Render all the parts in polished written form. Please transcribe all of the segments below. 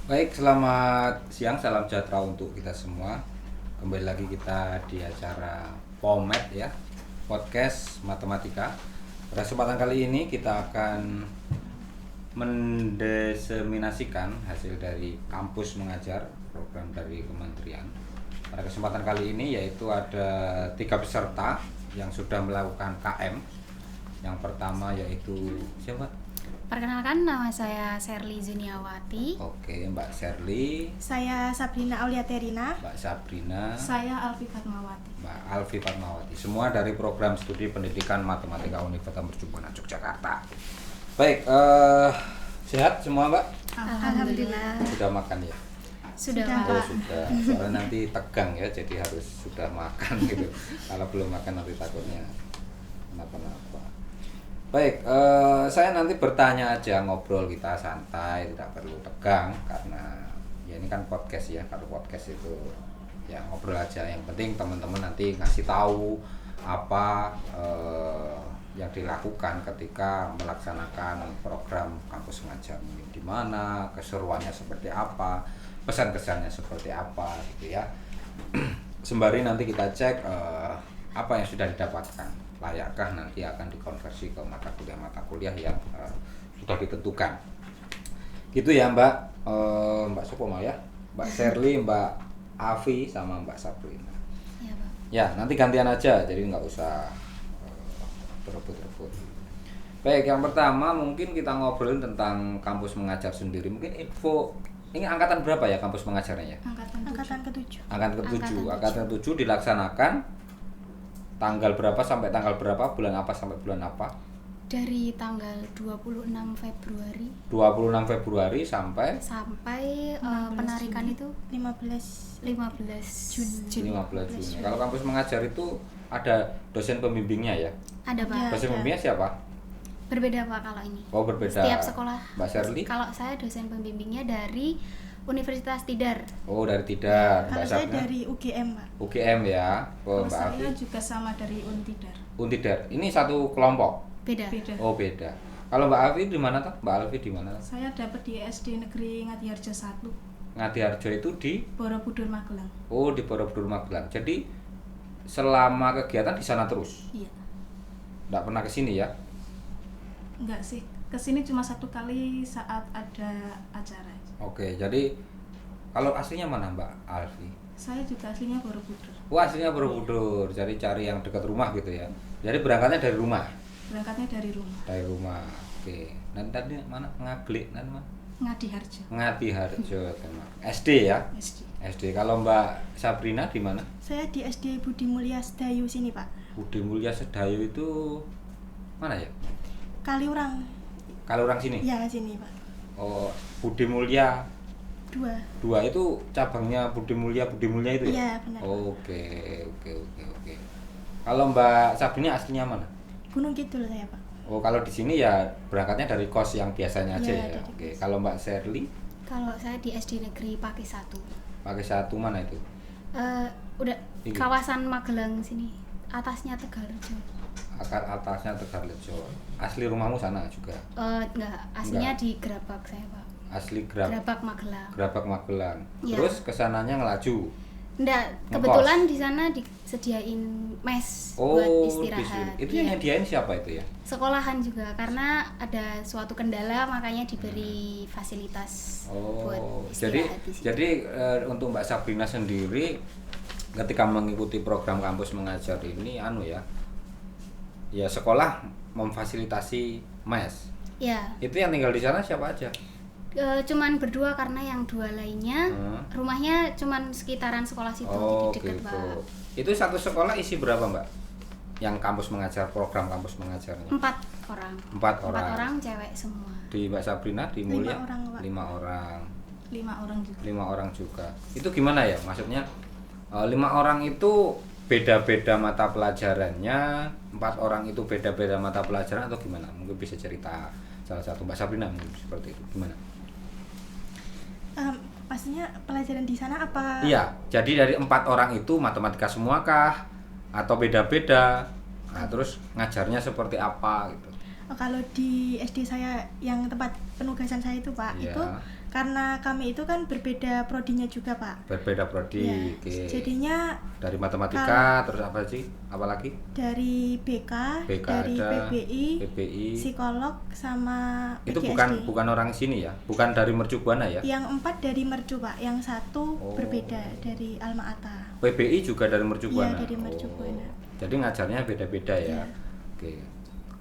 Baik, selamat siang, salam sejahtera untuk kita semua. Kembali lagi kita di acara POMED ya, podcast matematika. Pada kesempatan kali ini kita akan mendeseminasikan hasil dari kampus mengajar, program dari kementerian. Pada kesempatan kali ini yaitu ada 3 peserta yang sudah melakukan KM. Yang pertama yaitu siapa? Perkenalkan, nama saya Sherly Zuniawati. Oke, Mbak Sherly. Saya Sabrina Auliaterina. Mbak Sabrina. Saya Alfi Fatmawati. Mbak Alfi Fatmawati. Semua dari program studi pendidikan matematika Universitas Mercubuana Yogyakarta. Baik, sehat semua Mbak? Alhamdulillah. Sudah makan ya? Sudah, Sudah, Pak. Oh sudah. Soalnya nanti tegang ya, jadi harus sudah makan gitu. Kalau belum makan nanti takutnya kenapa-napa. Baik, saya nanti bertanya aja, ngobrol kita santai, tidak perlu tegang karena ya ini kan podcast ya. Kalau podcast itu ya ngobrol aja. Yang penting teman-teman nanti ngasih tahu apa yang dilakukan ketika melaksanakan program kampus mengajar ini di mana, keseruannya seperti apa, pesan-kesannya seperti apa gitu ya. Sembari nanti kita cek apa yang sudah didapatkan, layakkah nanti akan dikonversi ke mata kuliah yang sudah ditentukan. Gitu ya Mbak, Mbak Sopo ya, Mbak Sherly, Mbak Afi sama Mbak Sabrina. Iya, Pak. Ya nanti gantian aja, jadi nggak usah berebut-rebut. Baik, yang pertama mungkin kita ngobrolin tentang kampus mengajar sendiri. Mungkin info, ini angkatan berapa ya kampus mengajarnya ya? Angkatan ke-7. Angkatan ke-7 dilaksanakan tanggal berapa sampai tanggal berapa, bulan apa sampai bulan apa? Dari tanggal 26 Februari 26 Februari sampai sampai 16 penarikan Juni. itu 15 Juni. 15 Juni. Kalau kampus mengajar itu ada dosen pembimbingnya ya? Ada, Pak. Ya. Dosen pembimbingnya siapa? Berbeda, Pak, kalau ini. Oh berbeda. Setiap sekolah. Mbak Sherly? Kalau saya dosen pembimbingnya dari Universitas Tidar. Oh dari Tidar. Kalau Mbak saya Sabrina? dari UGM, Pak. UGM ya. Oh, Kalau Mbak Afi? saya juga sama dari Untidar. Untidar. Ini satu kelompok. Beda. Beda. Oh beda. Kalau Mbak Afi di mana tuh? Mbak Alfi di mana? Saya dapat di SD Negeri Ngatiharjo 1, Ngatiharjo itu di Borobudur Magelang. Oh di Borobudur Magelang. Jadi selama kegiatan di sana terus. Iya. Nggak pernah ke sini ya? Enggak sih, kesini cuma 1 kali saat ada acara. Oke, jadi kalau aslinya mana Mbak Alfi? Saya juga aslinya Borobudur. Wah aslinya Borobudur. Jadi cari yang dekat rumah gitu ya. Jadi berangkatnya dari rumah. Berangkatnya dari rumah. Dari rumah. Oke. Nanti tadi mana? Ngaglik nanti mana? Ngadiharjo. Ngatiharjo. SD ya? SD. SD. Kalau Mbak Sabrina di mana? Saya di SD Budi Mulia Sedayu sini, Pak. Budi Mulia Sedayu itu mana ya? Kaliurang. Kalau orang sini? Ya, sini, Pak. Oh, Budi Mulia 2. 2 itu cabangnya Budi Mulia itu ya? Iya, benar. Oke. Kalau Mbak Sabrina aslinya mana? Gunung Kidul saya, Pak. Oh, kalau di sini ya berangkatnya dari kos yang biasanya aja Iya, ya. dari Oke. kos. Kalau Mbak Sherly Kalau saya di SD Negeri Paki 1. pakai satu mana itu? Udah Ini. kawasan Magelang sini. Atasnya Tegalrejo. Akar atasnya Tegalrejo. Asli rumahmu sana juga? Enggak, aslinya Enggak. di Gerabak saya, Pak. Asli Gerabak Magelang. Gerabak Magelang. Iya. Terus kesananya ngelaju. Enggak, Ngekos. kebetulan di sana disediain mes buat istirahat. Itu Iya. yang nyediain siapa itu ya? Sekolahan juga karena ada suatu kendala makanya diberi fasilitas buat Oh, istirahat di sini. jadi untuk Mbak Sabrina sendiri ketika mengikuti program kampus mengajar ini ya sekolah memfasilitasi mes. Ya, Itu yang tinggal di sana siapa aja? cuman berdua karena yang 2 lainnya rumahnya cuman sekitaran sekolah situ, Oh jadi gitu. deket Pak. Itu satu sekolah isi berapa Mbak? Yang kampus mengajar, program kampus mengajarnya? 4 orang. 4 orang. 4 orang cewek semua. Di Mbak Sabrina di Mulia? 5 orang, Pak. 5 orang. 5 orang juga. 5 orang juga. Itu gimana ya? Maksudnya 5 orang itu beda-beda mata pelajarannya, 4 orang itu beda-beda mata pelajaran atau gimana? Mungkin bisa cerita salah satu Mbak Sabrina mungkin seperti itu. Gimana? Pastinya pelajaran di sana apa? Iya, jadi dari 4 orang itu matematika semua kah? Atau beda-beda? Nah, terus ngajarnya seperti apa gitu? Kalau di SD saya yang tempat penugasan saya itu, Pak, Iya. itu karena kami itu kan berbeda prodinya juga Pak. Berbeda prodi. Ya, Oke. jadinya Dari matematika terus apa sih? Apalagi? dari BK, BK dari ada, PBI, PBI. psikolog sama Itu PGSD. bukan orang sini ya? Bukan dari Mercu Buana ya? Yang 4 dari Mercu Pak, yang satu Oh. berbeda dari Alma Ata. PBI juga dari Mercu Buana. Iya, dari Mercu Buana. Jadi ngajarnya beda-beda ya. Iya. Oke.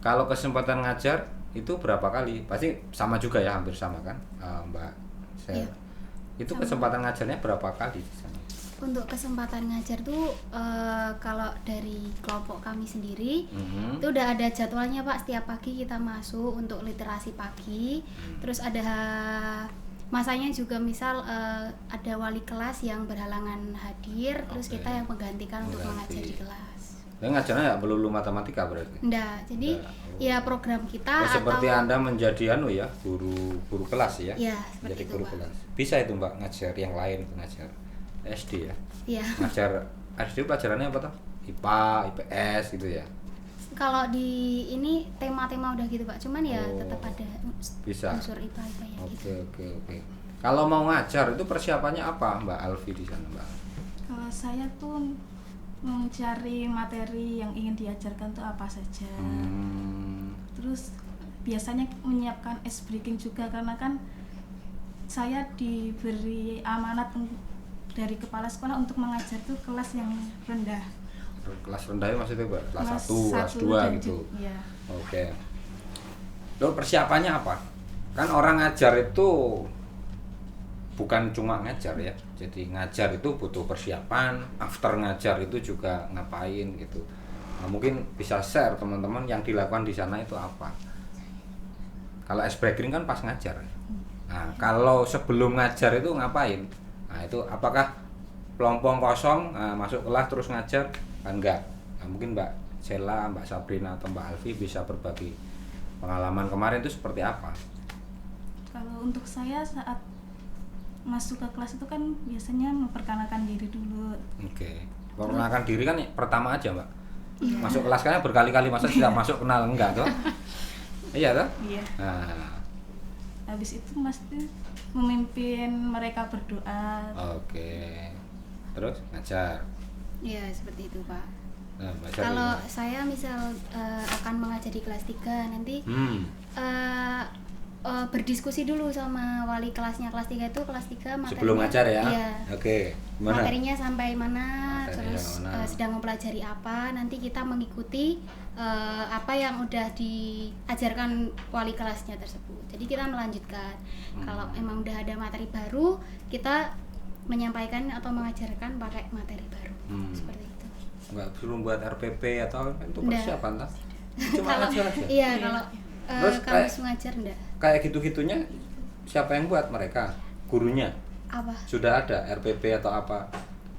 Kalau kesempatan ngajar itu berapa kali? Pasti sama juga ya, hampir sama kan, Mbak Sel? Iya. Itu Sama. kesempatan ngajarnya berapa kali di sana? Untuk kesempatan ngajar tuh kalau dari kelompok kami sendiri Mhm. itu udah ada jadwalnya Pak. Setiap pagi kita masuk untuk literasi pagi. Terus ada masanya juga, misal ada wali kelas yang berhalangan hadir, terus Oke. kita yang menggantikan untuk Mengganti. mengajar di kelas. Nah, ngajarnya nggak melulu matematika berarti? Enggak, jadi Enggak. Oh. ya program kita Oh, seperti atau Anda menjadi ya, guru kelas ya? Ya, seperti Menjadi itu, guru Pak. kelas. Bisa itu Mbak ngajar yang lain, ngajar SD ya? ya. Ngajar SD pelajarannya apa toh? IPA, IPS gitu ya? Kalau di ini tema-tema udah gitu Pak, cuman ya Oh, tetap ada bisa. unsur IPA ya gitu. Oke. Kalau mau ngajar itu persiapannya apa Mbak Alfi di sana Mbak? Kalau saya tuh mencari materi yang ingin diajarkan tuh apa saja. Terus biasanya menyiapkan ice breaking juga, karena kan saya diberi amanat dari kepala sekolah untuk mengajar tuh kelas yang rendah. Kelas rendah itu maksudnya Mbak? Kelas 1, kelas 1 2 dan gitu? Iya. Oke. Lalu persiapannya apa? Kan orang ngajar itu bukan cuma ngajar ya. Jadi ngajar itu butuh persiapan, after ngajar itu juga ngapain gitu. Nah, mungkin bisa share teman-teman yang dilakukan di sana itu apa? Kalau ice breaking kan pas ngajar. Nah, kalau sebelum ngajar itu ngapain? Nah, itu apakah pelompong kosong masuk kelas terus ngajar? Enggak. Nah, mungkin Mbak Sela, Mbak Sabrina atau Mbak Alfi bisa berbagi pengalaman kemarin itu seperti apa? Kalau untuk saya saat masuk ke kelas itu kan biasanya memperkenalkan diri dulu. Oke. Perkenalkan diri kan pertama aja Mbak. Iya. Masuk kelas kan berkali-kali, masa tidak masuk kenal enggak tuh? Iya toh? Iya. Nah, Habis itu mesti memimpin mereka berdoa. oke. Terus ngajar. Ya seperti itu Pak. Nah, Mbak Kalau Sabrina. saya misal akan mengajar di kelas 3 nanti eh, berdiskusi dulu sama wali kelasnya. Kelas 3 itu kelas 3 materinya Sebelum ngajar ya? Iya. Oke. Gimana? Materinya sampai mana, Materinya terus mana? sedang mempelajari apa, nanti kita mengikuti apa yang udah diajarkan wali kelasnya tersebut. Jadi kita melanjutkan. Kalau emang udah ada materi baru, kita menyampaikan atau mengajarkan pakai materi baru. Seperti itu. Enggak suruh buat RPP atau itu Nggak. persiapan tak? Cuma Kalau ngajar aja. iya, kalau Terus kami kayak- mengajar enggak. Kayak gitu-gitunya siapa yang buat mereka? Gurunya? Apa? Sudah ada RPP atau apa?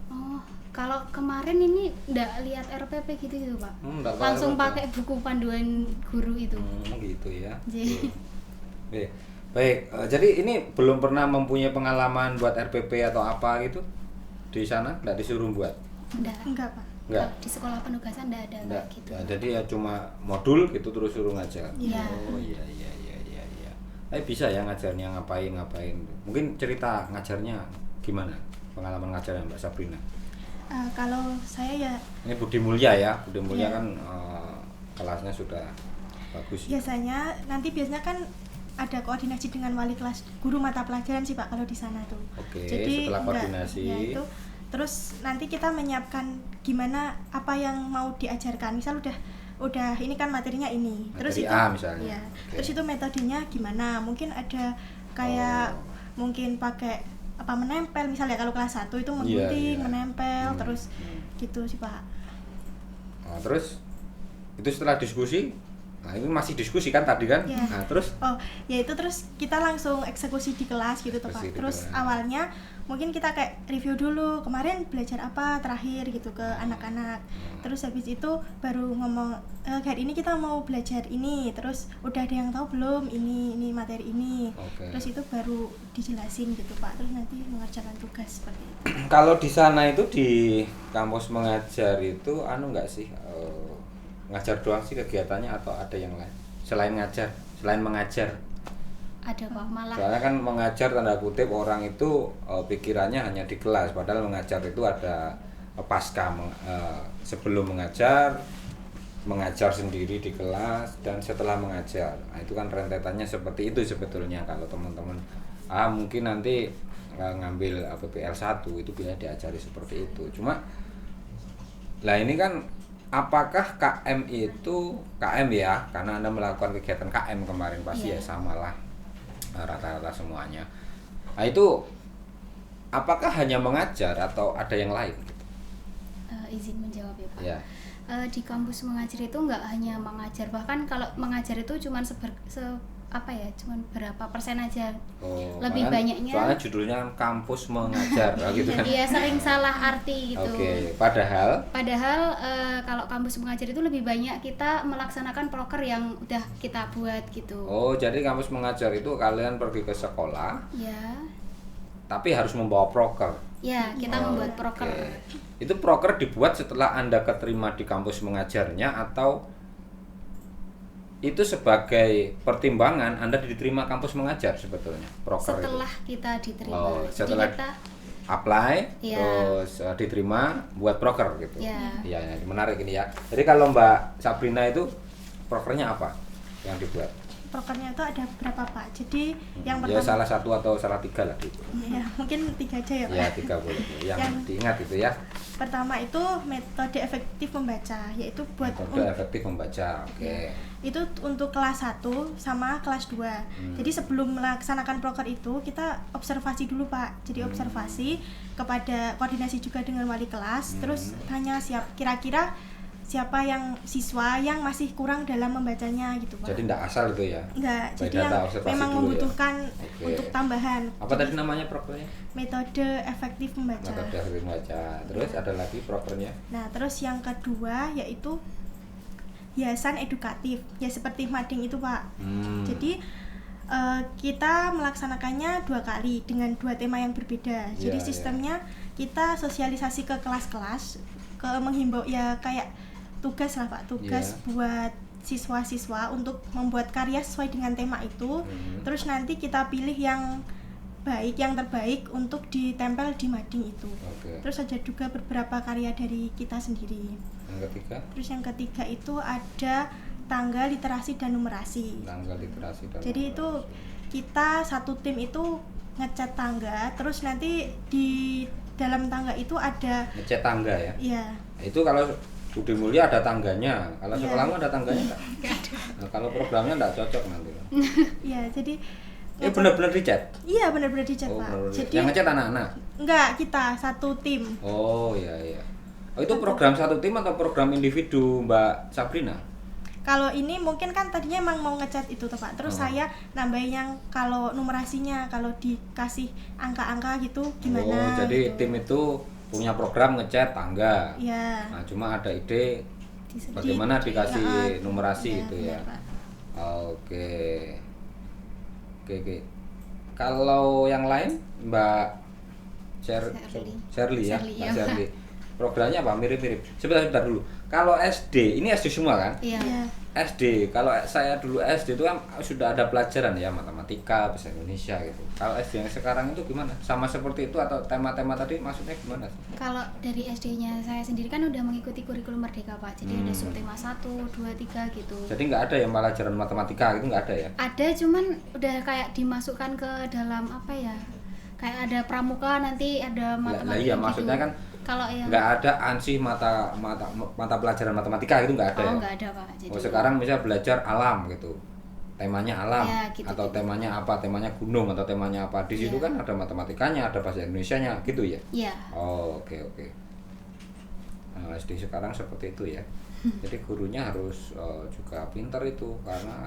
Oh, kalau kemarin ini enggak lihat RPP gitu Pak. Nggak tahu Langsung RPP. pakai buku panduan guru itu. Gitu ya. Jadi- Oke. Baik, jadi ini belum pernah mempunyai pengalaman buat RPP atau apa gitu di sana? Nggak disuruh buat? Enggak. Enggak Pak. Nggak? Di sekolah penugasan enggak ada Nggak. kayak gitu. Ya, jadi ya cuma modul gitu terus suruh ngajar. Iya. Oh iya. Tapi bisa ya ngajarnya ngapain. Mungkin cerita ngajarnya gimana? Pengalaman ngajarnya Mbak Sabrina. Kalau saya ya Ini Budi Mulya ya. Budi Mulya Iya. kan kelasnya sudah bagus. Ya. biasanya kan ada koordinasi dengan wali kelas, guru mata pelajaran sih Pak kalau di sana tuh. Oke, Jadi setelah enggak, koordinasi. ya itu terus nanti kita menyiapkan gimana apa yang mau diajarkan. Misal udah ini kan materinya ini. Terus Materi itu A misalnya. ya. Oke. Terus itu metodenya gimana? Mungkin ada kayak mungkin pakai apa menempel misalnya kalau kelas 1 itu menggunting, iya. menempel terus gitu sih Pak. Nah, terus itu setelah diskusi, nah ini masih diskusi kan tadi kan? Iya. Nah, terus Oh, ya itu terus kita langsung eksekusi di kelas gitu tuh Pak. Eksekusi di Terus kelas. awalnya mungkin kita kayak review dulu kemarin belajar apa terakhir gitu ke anak-anak. Terus habis itu baru ngomong hari ini kita mau belajar ini. Terus udah ada yang tahu belum ini materi ini. Oke. Terus itu baru dijelasin gitu Pak. Terus nanti mengerjakan tugas seperti itu. kalau di sana itu di kampus mengajar itu enggak sih ngajar doang sih kegiatannya atau ada yang lain selain mengajar? ada kok, malah Soalnya kan mengajar tanda kutip orang itu pikirannya hanya di kelas, padahal mengajar itu ada sebelum mengajar sendiri di kelas dan setelah mengajar. Nah, itu kan rentetannya seperti itu sebetulnya. Kalau teman-teman mungkin nanti ngambil PPL 1 itu bisa diajari seperti itu. Cuma lah ini kan apakah KM itu KM ya, karena Anda melakukan kegiatan KM kemarin pasti ya samalah rata-rata semuanya. Nah, itu apakah hanya mengajar atau ada yang lain? izin menjawab ya Pak. Ya. Di kampus mengajar itu nggak hanya mengajar, bahkan kalau mengajar itu cuman cuman berapa persen aja. Lebih banyaknya. Soalnya judulnya kampus mengajar gitu kan. Iya, sering salah arti gitu. Oke, padahal kalau kampus mengajar itu lebih banyak kita melaksanakan proker yang udah kita buat gitu. Oh, jadi kampus mengajar itu kalian pergi ke sekolah. Ya. Tapi harus membawa proker. Ya, kita membuat proker. Itu proker dibuat setelah Anda keterima di kampus mengajarnya atau itu sebagai pertimbangan Anda diterima kampus mengajar sebetulnya proker setelah itu? Kita diterima. Setelah jadi kita apply terus diterima buat proker gitu. Iya, menarik ini ya. Jadi kalau Mbak Sabrina itu prokernya apa yang dibuat? Prokernya itu ada berapa Pak? Jadi yang Ya pertama salah satu atau salah 3 lah gitu. ya mungkin 3 aja ya Pak. Ya 3 boleh. Yang diingat itu ya. Pertama itu metode efektif membaca, yaitu buat metode efektif membaca. Oke. Itu untuk kelas 1 sama kelas 2. Jadi sebelum melaksanakan proker itu kita observasi dulu Pak. Jadi observasi kepada koordinasi juga dengan wali kelas, terus tanya kira-kira siapa yang siswa yang masih kurang dalam membacanya gitu Pak. Jadi enggak asal itu ya? Enggak, jadi yang memang dulu membutuhkan ya? untuk tambahan. Apa tadi namanya prokernya? Metode efektif membaca. Metode efektif membaca. Terus ada lagi prokernya? Nah, terus yang kedua yaitu hiasan edukatif. Ya seperti mading itu Pak. Jadi kita melaksanakannya 2 kali dengan 2 tema yang berbeda. Jadi sistemnya kita sosialisasi ke kelas-kelas, menghimbau ya kayak tugas lah Pak, buat siswa-siswa untuk membuat karya sesuai dengan tema itu. Terus nanti kita pilih yang terbaik untuk ditempel di mading itu. Terus ada juga beberapa karya dari kita sendiri. Yang ketiga? Terus yang ketiga itu ada tangga literasi dan numerasi. Jadi itu kita satu tim itu ngecat tangga, terus nanti di dalam tangga itu ada ngecat tangga ya? Iya. Itu kalau Budi Mulia ada tangganya, kalau sekolahmu ada tangganya nggak? Nah, kalau programnya nggak cocok nanti. Iya, jadi benar-benar dicat? Iya, benar-benar dicat Pak. Jadi yang ngecat anak-anak? Enggak, kita satu tim. Oh iya. Oh, itu program satu tim atau program individu Mbak Sabrina? Kalau ini mungkin kan tadinya emang mau ngecat itu tuh Pak. Terus saya nambahin yang kalau numerasinya, kalau dikasih angka-angka gitu gimana. Oh, jadi gitu. tim itu punya program ngecat tangga. Iya. Nah, cuma ada ide bagaimana dikasih numerasi itu ya. Oke. Kalau yang lain Mbak Shirley ya, Mbak Shirley. Programnya apa? Mirip-mirip. Sebentar dulu. Kalau SD, ini SD semua kan? Iya. SD, kalau saya dulu SD itu kan sudah ada pelajaran ya, matematika, bahasa Indonesia gitu. Kalau SD yang sekarang itu gimana? Sama seperti itu atau tema-tema tadi maksudnya gimana? Kalau dari SD-nya saya sendiri kan udah mengikuti kurikulum Merdeka Pak. Jadi ada subtema 1, 2, 3 gitu. Jadi nggak ada yang pelajaran matematika gitu, nggak ada ya? Ada, cuman udah kayak dimasukkan ke dalam apa ya? Kayak ada pramuka, nanti ada matematika iya, gitu. maksudnya kan kalau yang nggak ada ansih mata pelajaran matematika itu nggak ada ya? Nggak ada Pak. Jadi sekarang misalnya belajar alam gitu, temanya alam ya, gitu, atau temanya apa, temanya gunung atau temanya apa, di situ kan ada matematikanya, ada bahasa Indonesianya gitu ya? Iya. Oh, oke. Nah, SD sekarang seperti itu ya. Jadi gurunya harus juga pintar itu karena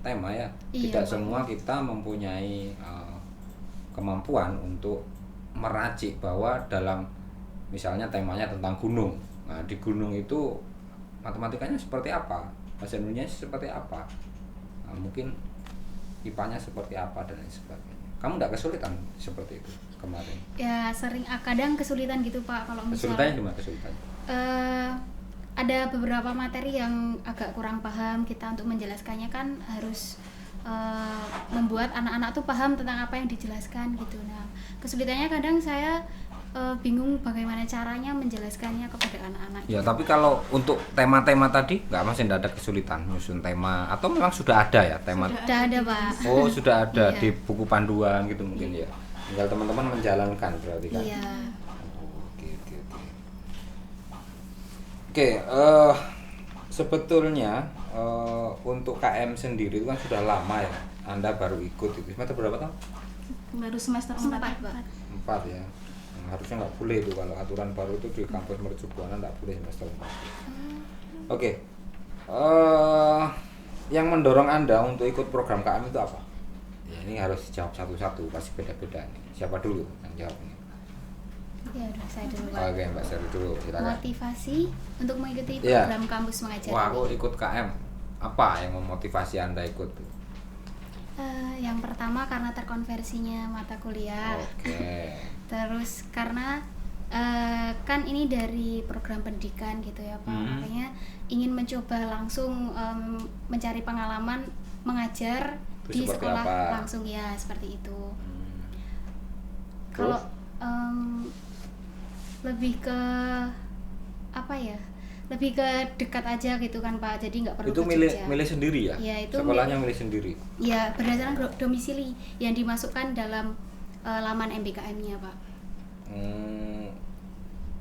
tema ya. Tidak semua kita mempunyai kemampuan untuk meracik bahwa dalam misalnya temanya tentang gunung. Nah, di gunung itu matematikanya seperti apa? Bahasa Indonesia seperti apa? Nah, mungkin IPA-nya seperti apa dan lain sebagainya. Kamu enggak kesulitan seperti itu kemarin? Ya, kadang kesulitan gitu Pak kalau misalnya. Kesulitannya gimana kesulitannya? Ada beberapa materi yang agak kurang paham, kita untuk menjelaskannya kan harus membuat anak-anak tuh paham tentang apa yang dijelaskan gitu. Nah, kesulitannya kadang saya bingung bagaimana caranya menjelaskannya kepada anak-anak. Ya, tapi kalau untuk tema-tema tadi masih nggak ada kesulitan nyusun tema atau memang sudah ada ya tema? Sudah ada, Pak. Oh, sudah ada Iya. di buku panduan gitu mungkin ya. Tinggal teman-teman menjalankan berarti kan. Iya. Oke. Oke, sebetulnya untuk KM sendiri itu kan sudah lama ya. Anda baru ikut itu. Semester berapa tahun? Baru semester 4, Empat, Pak. 4 ya. Harusnya nggak boleh itu kalau aturan baru itu di kampus Mercu Buana nggak boleh semester 4. Oke. Yang mendorong Anda untuk ikut program KM itu apa? Ya, ini harus dijawab satu-satu, pasti beda-beda nih. Siapa dulu yang jawab ini? Ya, udah saya dulu, Pak. Oke, Mbak Sari dulu, silakan. Motivasi untuk mengikuti Iya. program kampus mengajar. Wah, ini. aku ikut KM. Apa yang memotivasi Anda ikut? Yang pertama karena terkonversinya mata kuliah. Oke. Terus karena kan ini dari program pendidikan gitu ya Pak, makanya ingin mencoba langsung mencari pengalaman mengajar Itu di seperti sekolah apa? langsung ya seperti itu. Terus? Kalau lebih ke apa ya? Lebih ke dekat aja gitu kan Pak, jadi nggak perlu Itu ke Jogja. milih sendiri ya? Iya, itu Sekolahnya milih sendiri. Ya berdasarkan domisili yang dimasukkan dalam laman MBKM-nya Pak.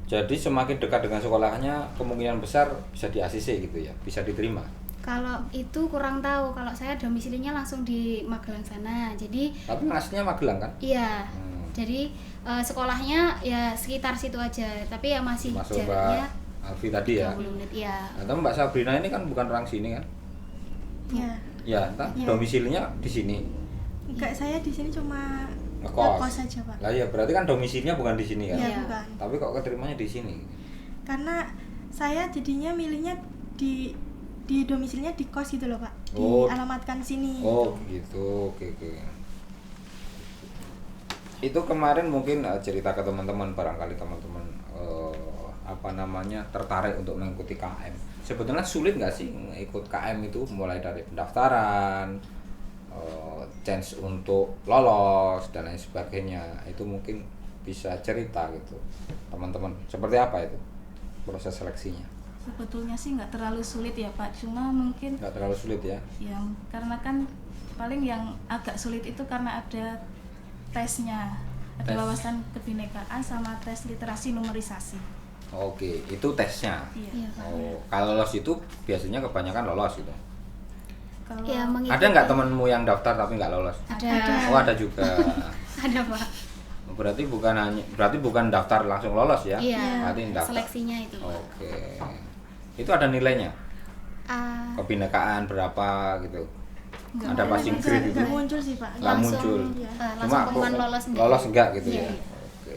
Jadi semakin dekat dengan sekolahnya kemungkinan besar bisa di ACC gitu ya, bisa diterima. Kalau itu kurang tahu, kalau saya domisilinya langsung di Magelang sana, jadi Tapi aslinya Magelang kan? iya, jadi sekolahnya ya sekitar situ aja, tapi ya masih Masuk jaraknya Mbak Alfi tadi ya. 30 menit ya. Atau Mbak Sabrina ini kan bukan orang sini kan? Ya. Ya, entah Iya. domisilinya di sini. Enggak, saya di sini cuma Ngekos. ngekos aja, Pak. Lah ya, berarti kan domisilinya bukan di sini kan? Iya, Iya. bukan. Tapi kok keterimanya di sini? Karena saya jadinya milihnya di domisilinya di kos gitu loh, Pak. Oh. Dialamatkan sini. Oh, gitu. Oke. Itu kemarin mungkin cerita ke teman-teman, barangkali teman-teman tertarik untuk mengikuti KM. Sebetulnya sulit nggak sih ikut KM itu, mulai dari pendaftaran, chance untuk lolos dan lain sebagainya. Itu mungkin bisa cerita gitu teman-teman, seperti apa itu proses seleksinya? Sebetulnya sih nggak terlalu sulit ya Pak, cuma mungkin Nggak terlalu sulit ya? yang karena kan paling yang agak sulit itu karena ada tesnya, ada Tes. wawasan kebinekaan sama tes literasi numerisasi. Oke, itu tesnya. Iya. Iya, Pak. Oh, kalau lolos itu biasanya kebanyakan lolos gitu. Kalau Ya, mengikuti. Ada nggak temenmu yang daftar tapi nggak lolos? Ada. Oh, ada juga. Ada Pak. Berarti bukan daftar langsung lolos ya? Iya. Berarti daftar. Seleksinya itu Pak. Oke. Itu ada nilainya? Ah, Kebinekaan berapa gitu? Nggak Ada ada, passing Nggak- grade itu? nggak muncul sih, Pak. Nggak langsung, muncul. langsung pengumuman lolos enggak? Lolos enggak gitu Iya, ya? iya. Oke.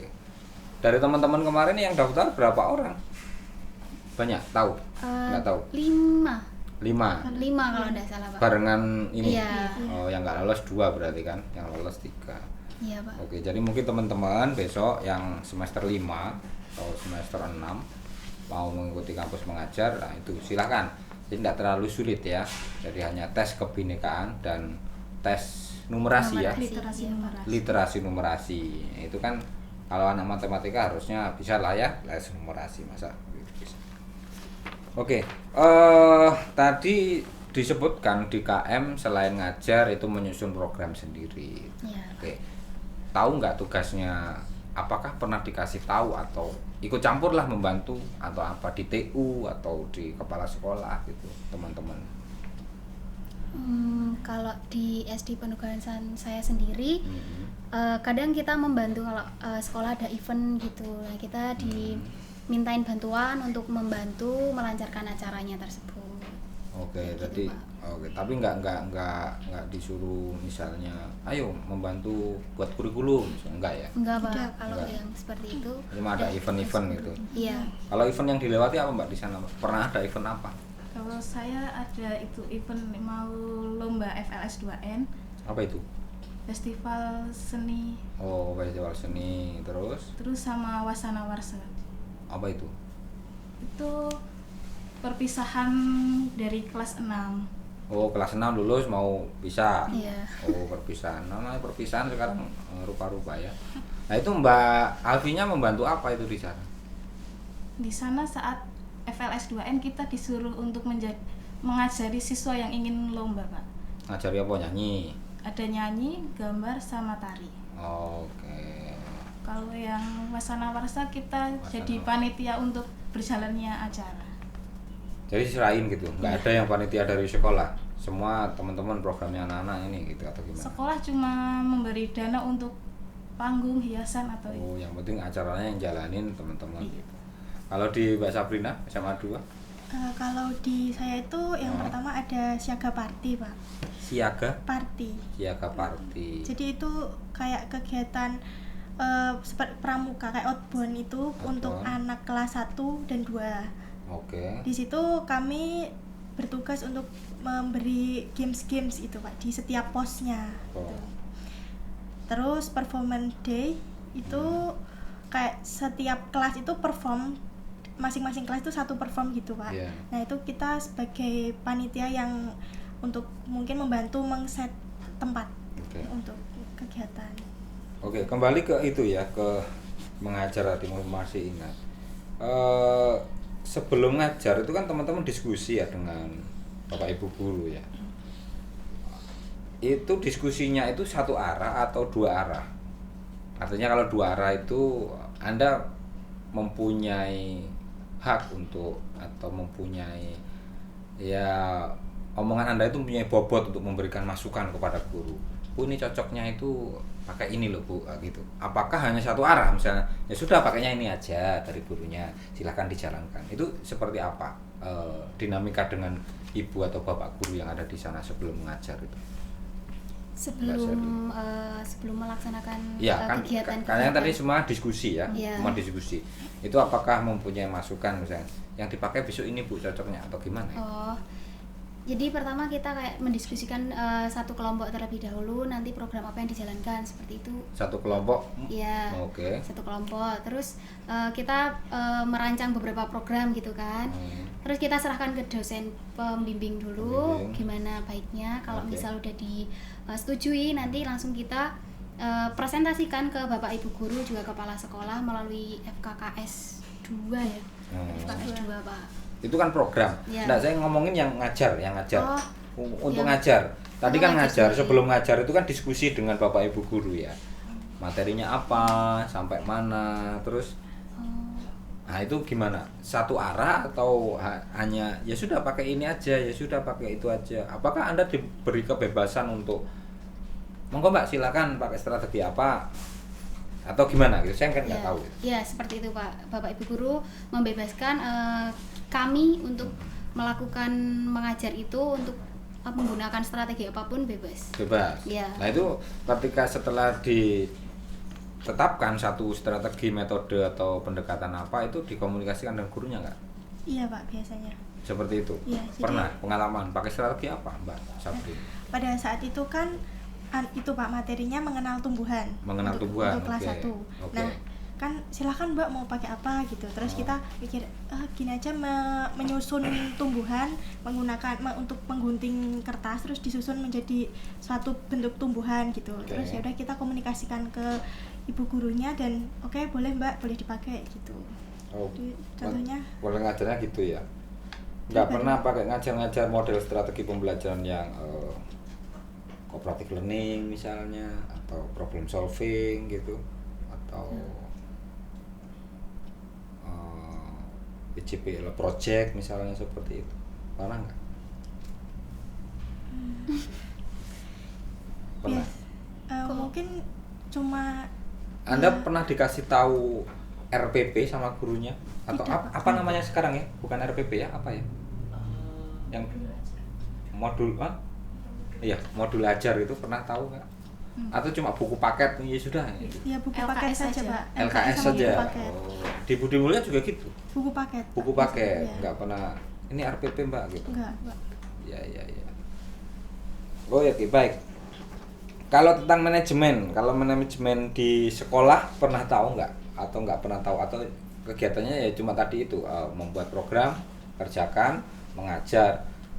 Dari teman-teman kemarin yang daftar berapa orang? Banyak? Tahu? Nggak tahu? 5 5 kalau tidak salah Pak. barengan ini? Iya. Oh, yang nggak lolos 2 berarti kan? Yang lolos 3. Iya Pak. Oke, jadi mungkin teman-teman besok yang semester 5 atau semester 6 mau mengikuti kampus mengajar, nah itu silahkan. Jadi tidak terlalu sulit ya. Jadi hanya tes kebinekaan dan tes numerasi ya. literasi Iya, Pak. numerasi. Literasi numerasi. Itu kan kalau anak matematika harusnya bisa lah ya, tes numerasi masa bisa. Oke, tadi disebutkan di KM selain ngajar itu menyusun program sendiri. Iya. Oke, tahu nggak tugasnya? Apakah pernah dikasih tahu atau ikut campur lah membantu atau apa di TU atau di kepala sekolah gitu teman-teman? Kalau di SD Penugasan saya sendiri, kadang kita membantu kalau sekolah ada event gitu. Nah, kita dimintain bantuan untuk membantu melancarkan acaranya tersebut. Oke, Kayak gitu, jadi Pak. oke, tapi nggak disuruh misalnya, ayo membantu buat kurikulum, misalnya, enggak ya? Enggak Pak, Tidak. kalau Enggak. yang seperti itu. Cuma ada event-event gitu. Iya. Kalau event yang dilewati apa Mbak di sana, Mbak? Pernah ada event apa? Kalau saya ada itu event mau lomba FLS 2N, Apa itu? festival seni, Oh, festival seni, terus sama Wasana Warsa. apa itu? Itu perpisahan dari kelas 6. Oh, kelas 6 lulus mau pisah. Iya. Oh, perpisahan. Namanya perpisahan sekarang rupa-rupa ya. Nah, itu Mbak Alfinya membantu apa itu di sana? Di sana saat FLS 2N kita disuruh untuk mengajari siswa yang ingin lomba, Pak. Ngajari apa, nyanyi? Ada nyanyi, gambar, sama tari. Oke. Kalau yang Wasana Warsa kita Wasana. jadi panitia untuk berjalannya acara. Jadi serain gitu, nggak ada yang panitia dari sekolah. Semua teman-teman programnya anak-anak ini gitu atau gimana? Sekolah cuma memberi dana untuk panggung, hiasan atau Oh, yang penting acaranya yang jalanin teman-teman Iya. gitu. Kalau di Mbak Sabrina SMA 2, Kalau di saya itu yang Oh. pertama ada siaga party, Pak. siaga Party. party. Jadi itu kayak kegiatan seperti pramuka kayak outbound itu untuk anak kelas 1 dan 2. Oke. Di situ kami bertugas untuk memberi games-games itu, Pak, di setiap posnya. Oh. Gitu. Terus performance day itu kayak setiap kelas itu perform, masing-masing kelas itu satu perform gitu, Pak. Iya. Nah, itu kita sebagai panitia yang untuk mungkin membantu mengset tempat Oke. untuk kegiatan. Oke, kembali ke itu ya, ke mengajar tadi masih ingat. Sebelum ngajar itu kan teman-teman diskusi ya dengan Bapak Ibu guru ya. Itu diskusinya itu satu arah atau dua arah? Artinya kalau dua arah itu Anda mempunyai hak untuk atau mempunyai ya omongan Anda itu mempunyai bobot untuk memberikan masukan kepada guru. Bu, ini cocoknya itu pakai ini loh Bu, gitu. Apakah hanya satu arah misalnya? Ya sudah pakainya ini aja dari gurunya, silahkan dijalankan. Itu seperti apa dinamika dengan ibu atau bapak guru yang ada di sana sebelum mengajar itu? Sebelum sebelum melaksanakan Ya kan, kegiatan karena tadi semua diskusi ya, Iya. semua diskusi. Itu apakah mempunyai masukan misalnya yang dipakai besok ini Bu cocoknya atau gimana? Oh, jadi pertama kita kayak mendiskusikan satu kelompok terlebih dahulu, nanti program apa yang dijalankan seperti itu. Satu kelompok? Iya. Oke. Satu kelompok. Terus kita merancang beberapa program gitu kan. Terus kita serahkan ke dosen pembimbing dulu, Pembimbing. gimana baiknya. Kalau Oke. misal udah disetujui, nanti langsung kita presentasikan ke Bapak Ibu guru juga kepala sekolah melalui FKKS 2 ya. FKKS 2, Pak. Itu kan program. Iya. Nah, saya ngomongin yang ngajar. Oh, Untuk yang- ngajar. Tadi Oh, kan ngajar ngajar, sendiri. sebelum ngajar itu kan diskusi dengan Bapak Ibu guru ya. Materinya apa, sampai mana, terus Oh. nah itu gimana? Satu arah atau hanya ya sudah pakai ini aja, ya sudah pakai itu aja. Apakah Anda diberi kebebasan untuk monggo Mbak silakan pakai strategi apa? Atau gimana gitu? Saya kan nggak tahu. Ya, seperti itu Pak. Bapak Ibu guru membebaskan kami untuk melakukan mengajar itu untuk menggunakan strategi apapun bebas. Bebas. Iya. Nah itu ketika setelah ditetapkan satu strategi, metode atau pendekatan apa itu dikomunikasikan dengan gurunya nggak? Iya, Pak, biasanya. Seperti itu. Iya, jadi- Pernah pengalaman pakai strategi apa Mbak Sabri? Pada saat itu kan itu Pak, materinya mengenal tumbuhan. Mengenal tumbuhan, Untuk kelas oke. 1. Oke. Nah, kan silakan Mbak mau pakai apa gitu. Terus Oh. kita pikir gini aja menyusun tumbuhan menggunakan untuk menggunting kertas terus disusun menjadi suatu bentuk tumbuhan gitu. Oke. Terus ya udah kita komunikasikan ke ibu gurunya dan oke, boleh Mbak, boleh dipakai gitu. Oh, Contohnya boleh ngajarnya gitu ya? Nggak Iya, pernah pakai ngajar-ngajar model strategi pembelajaran yang cooperative learning misalnya, atau problem solving gitu, atau PJPL project misalnya seperti itu, pernah nggak? Pernah. mungkin cuma Anda pernah dikasih tahu RPP sama gurunya atau Tidak, apa namanya sekarang ya? Bukan RPP ya, apa ya? Yang modul iya, modul ajar itu pernah tahu nggak? Atau cuma buku paket ya sudah? ya buku LKS paket saja, saja. Pak. LKS sama saja. Buku paket. Oh, di Budi Mulya juga gitu. Buku paket. Buku paket, Iya. nggak pernah. Ini RPP Mbak gitu. Enggak, Pak. Ya. Oh ya, oke, baik. Kalau tentang manajemen, kalau manajemen di sekolah pernah tahu nggak? Atau nggak pernah tahu? Atau kegiatannya ya cuma tadi itu membuat program, kerjakan, mengajar.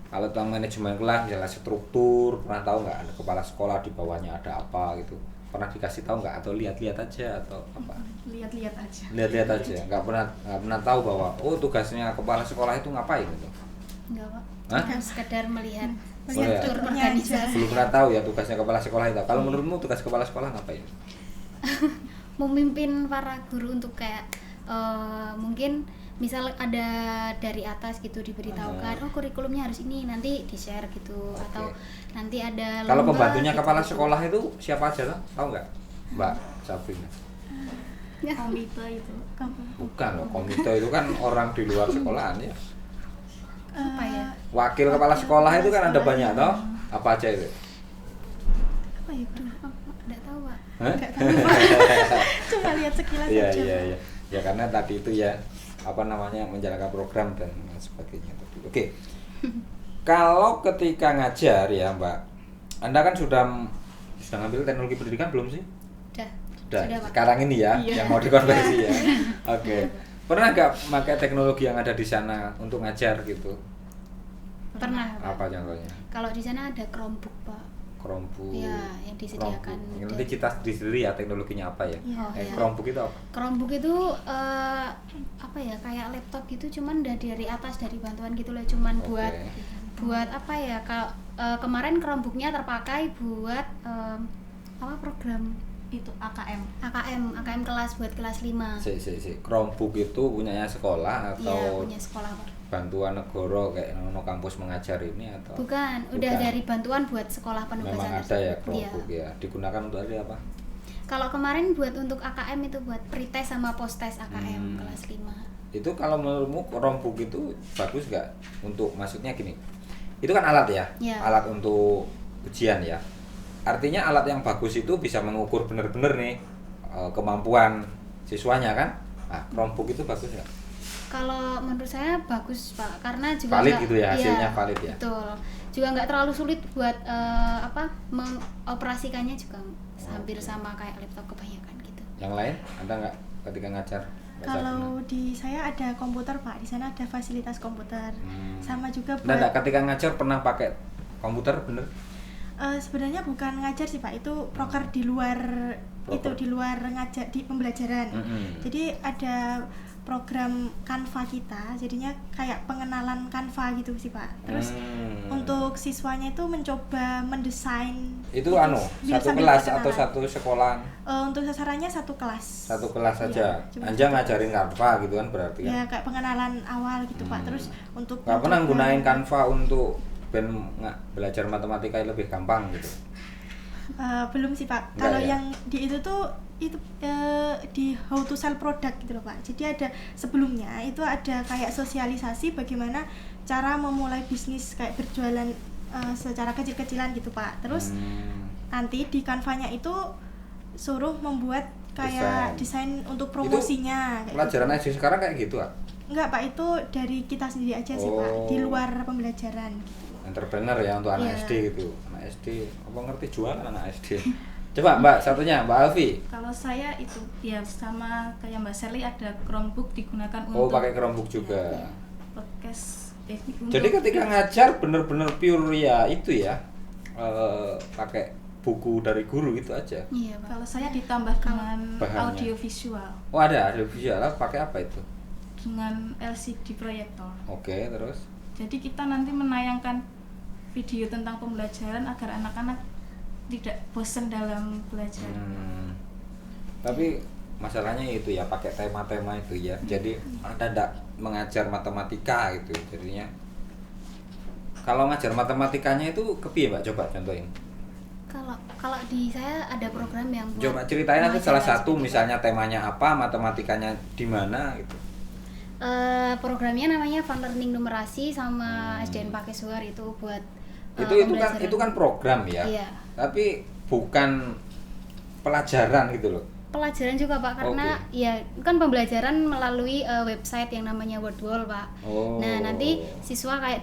Kalau tentang manajemen kelas, misalnya struktur, pernah tahu nggak ada kepala sekolah di bawahnya ada apa gitu? Pernah dikasih tahu nggak atau lihat-lihat aja atau apa? Lihat-lihat aja. Lihat-lihat aja, nggak pernah tahu bahwa tugasnya kepala sekolah itu ngapain gitu? Enggak, Pak. Hah? Cuma sekedar melihat Melihat. struktur organisasi. Belum pernah tahu ya tugasnya kepala sekolah itu. Kalau menurutmu tugas kepala sekolah ngapain? Memimpin para guru untuk kayak mungkin misal ada dari atas gitu diberitahukan, oh kurikulumnya harus ini, nanti di-share gitu. Oke. Atau nanti ada Kalau lomba pembantunya gitu. kepala sekolah itu siapa aja lah? Tahu nggak, Mbak Sabrina? Ya. Komite itu. Bukan loh, komite itu kan orang di luar sekolahan ya. Apa ya? Wakil kepala sekolah itu kan ada banyak toh? Apa aja itu? Apa ya, Pak? Enggak tahu, Pak. Hah? Nggak tahu, Pak. Cuma lihat sekilas Iya aja. iya iya. Ya karena tadi itu ya apa namanya menjalankan program dan sebagainya tadi. Oke. Kalau ketika ngajar ya Mbak, Anda kan sudah ngambil teknologi pendidikan belum sih? Sudah, Pak. Sekarang ini ya, Iya. yang mau dikonversi ya. Oke. Pernah nggak pakai teknologi yang ada di sana untuk ngajar gitu? Pernah, Pak. Apa contohnya? Kalau di sana ada Chromebook, Pak. Chromebook. Iya, yang disediakan. Chromebook. Nanti kita sendiri ya teknologinya apa ya? Oh, iya. Chromebook itu apa? Chromebook itu apa ya, kayak laptop gitu, cuman dari atas, dari bantuan gitu loh, cuman Oke. buat apa ya, kalau kemarin Chromebooknya terpakai buat apa program Itu AKM kelas buat kelas 5. Si Chromebook itu punyanya sekolah Iya, atau punya sekolah, Pak. bantuan negara kayak nono kampus mengajar ini atau Bukan, udah Bukan. dari bantuan buat sekolah penugasan memang ada ya tersebut. Iya. Chromebook ya digunakan untuk hari apa? Kalau kemarin buat untuk AKM itu buat pretest sama posttest AKM Hmm. kelas 5. Itu kalau menurutmu Chromebook itu bagus nggak untuk maksudnya gini? Itu kan alat ya, Iya. alat untuk ujian ya. Artinya alat yang bagus itu bisa mengukur benar-benar nih kemampuan siswanya kan? Nah, Chromebook itu bagus nggak? Kalau menurut saya bagus, Pak, karena juga Valid nggak- gitu ya, hasilnya iya, valid ya? Betul. Juga nggak terlalu sulit buat mengoperasikannya, juga hampir sama kayak laptop kebanyakan gitu. Yang lain ada nggak ketika ngajar? Mbak Sabrina? Kalau di saya ada komputer, Pak. Di sana ada fasilitas komputer. Sama juga Nggak, buat ketika ngajar pernah pakai komputer bener? sebenarnya bukan ngajar sih, Pak. Itu proker di luar Proker. itu di luar ngajar di pembelajaran. Mm-mm. Jadi ada program Canva kita, jadinya kayak pengenalan Canva gitu sih, Pak. Terus untuk siswanya itu mencoba mendesain itu biar satu sambil kelas berkenalan. atau satu sekolah? Untuk sasarannya satu kelas. Satu kelas saja. Iya, cuma Anja satu ngajarin kelas. Canva gitu kan berarti kan? Ya kayak pengenalan awal gitu, Pak. Terus untuk Nggak pernah mencoba- gunain Canva untuk belajar matematika yang lebih gampang gitu? Belum sih, Pak. Enggak Kalau ya? yang di itu tuh di how to sell product gitu loh, Pak. Jadi ada sebelumnya itu ada kayak sosialisasi bagaimana cara memulai bisnis kayak berjualan secara kecil-kecilan gitu, Pak. Terus nanti di Canva-nya itu suruh membuat kayak desain untuk promosinya. Itu kayak pelajaran gitu. SD sekarang kayak gitu ah? Enggak, Pak, itu dari kita sendiri aja sih, Pak. Di luar pembelajaran gitu. Entrepreneur ya untuk anak Iya. SD gitu. Anak SD apa ngerti jualan anak SD? Coba Mbak satunya Mbak Alfi. Kalau saya itu ya sama kayak Mbak Sally, ada Chromebook digunakan Oh untuk pakai Chromebook juga. podcast. Jadi ketika ngajar bener-bener pure ya itu ya pakai buku dari guru gitu aja. Iya, Pak. Kalau saya ditambah dengan Bahannya. audio visual Oh ada visual pakai apa itu? dengan LCD proyektor. Oke terus. Jadi kita nanti menayangkan video tentang pembelajaran agar anak-anak tidak bosan dalam belajar. Tapi masalahnya itu ya pakai tema-tema itu ya. Jadi Anda tidak mengajar matematika gitu. Jadinya kalau ngajar matematikanya itu kepiye Mbak? Coba contohin. Kalau di saya ada program yang buat Coba ceritain aja mengajar salah satu SPDK. misalnya temanya apa, matematikanya di mana gitu. Programnya namanya Fun Learning Numerasi sama SDN Pakesuar itu buat Itu kan pembelajaran. program ya. Iya. Tapi bukan pelajaran gitu loh. pelajaran juga Pak, karena Oke. ya kan pembelajaran melalui website yang namanya Wordwall Pak. Oh. Nah nanti siswa kayak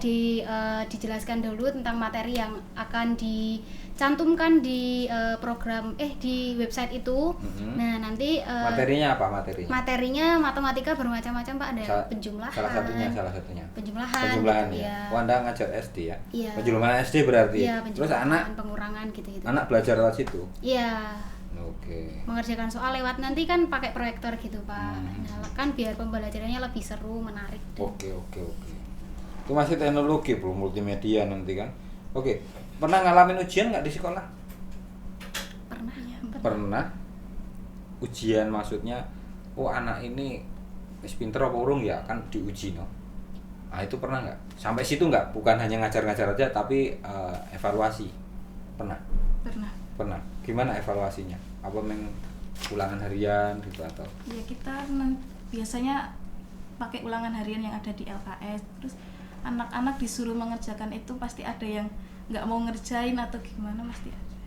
dijelaskan dulu tentang materi yang akan dicantumkan di program di website itu. Nah nanti Materinya apa materinya? materinya matematika bermacam-macam Pak, ada penjumlahan. Salah satunya. Penjumlahan gitu, ya. ya. Oh, Anda ngajar SD ya? Iya. Penjumlahan SD berarti. Iya, Terus penjumlahan, pengurangan gitu-gitu. anak belajar lewat situ. Iya. Oke. Mengerjakan soal lewat nanti kan pakai proyektor gitu Pak. Hmm. Nah, kan biar pembelajarannya lebih seru, menarik. Oke. Itu masih teknologi bro, multimedia nanti kan. Oke. Pernah ngalamin ujian nggak di sekolah? Pernah. Pernah. Ujian maksudnya, oh anak ini wis pinter apa urung ya, kan diuji no. Nah itu pernah nggak? Sampai situ nggak? Bukan hanya ngajar-ngajar aja, tapi evaluasi. Pernah? Pernah. Gimana evaluasinya? Apa ulangan harian gitu atau? Ya kita biasanya pakai ulangan harian yang ada di LKS. Terus anak-anak disuruh mengerjakan itu pasti ada yang nggak mau ngerjain atau gimana, pasti ada.